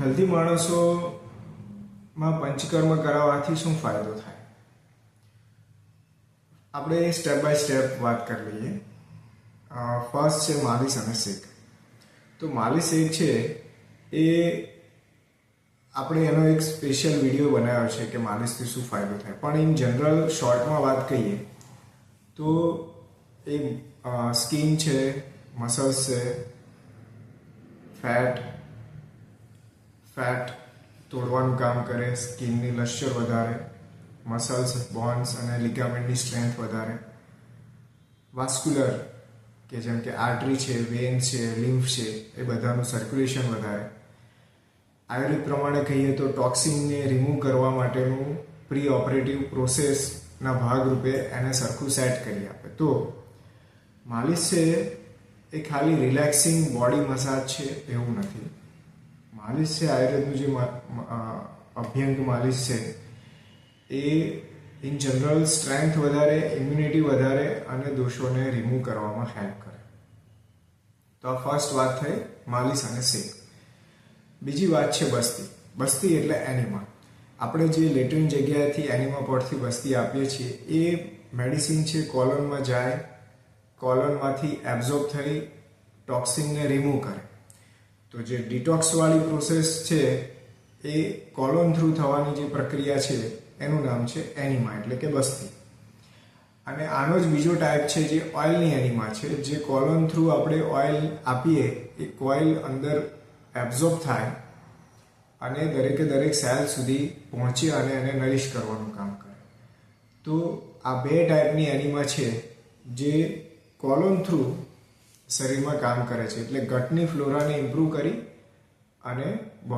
Healthy માણસોમાં panchakarma કરાવવાથી શું ફાયદો થાય? આપણે સ્ટેપ બાય સ્ટેપ વાત કરી લઈએ. ફર્સ્ટ છે માલિશ અને શેક. તો માલિશ એક છે એ આપણે એનો એક સ્પેશિયલ વિડીયો બનાવ્યો છે કે માલિશથી શું ફાયદો થાય, પણ ઇન જનરલ શોર્ટમાં વાત કહીએ તો એ સ્કિન છે, મસલ્સ છે, ફેટ તોડવાનું કામ કરે, સ્કિનની લશ્ચર વધારે, મસલ્સ, બોન્સ અને લિગામેન્ટની સ્ટ્રેન્થ વધારે, વાસ્ક્યુલર કે જેમ કે આર્ટરી છે, વેન છે, લિમ્ફ છે, એ બધાનું સર્ક્યુલેશન વધારે. આયુર્વેદ પ્રમાણે કહીએ તો ટોક્સિનને રિમૂવ કરવા માટેનું પ્રી ઓપરેટિવ પ્રોસેસના ભાગરૂપે એને સરખું સેટ કરી આપે. તો માલિશ છે એ ખાલી રિલેક્સિંગ બોડી મસાજ છે એવું નથી. માલિશ છે, આયુર્વેદનું જે અભ્યંગ માલિશ છે એ ઇન જનરલ સ્ટ્રેન્થ વધારે, ઇમ્યુનિટી વધારે અને દોષોને રિમૂવ કરવામાં હેલ્પ કરે. તો આ ફર્સ્ટ વાત થઈ માલિશ અને શેક. બીજી વાત છે બસ્તી. બસ્તી એટલે એનિમા. આપણે જે લેટ્રિન જગ્યાએથી એનિમા પડથી બસ્તી આપીએ છીએ એ મેડિસિન છે, કોલોનમાં જાય, કોલોનમાંથી એબ્ઝોર્બ થઈ ટોક્સિનને રિમૂવ કરે. તો જે ડિટોક્સવાળી પ્રોસેસ છે એ કોલોન થ્રુ થવાની જે પ્રક્રિયા છે એનું નામ છે એનિમા એટલે કે બસ્તી. અને આનો જ બીજો ટાઈપ છે જે ઓઇલની એનિમા છે, જે કોલોન થ્રુ આપણે ઓઇલ આપીએ એ કોઇલ અંદર એબ્ઝોર્બ થાય અને દરેકે દરેક સેલ સુધી પહોંચે અને એને નરિશ કરવાનું કામ કરે. તો આ બે ટાઈપની એનિમા છે જે કોલોન થ્રુ શરીરમાં કામ કરે છે, એટલે ગટની ફ્લોરાને ઇમ્પ્રૂવ કરી અને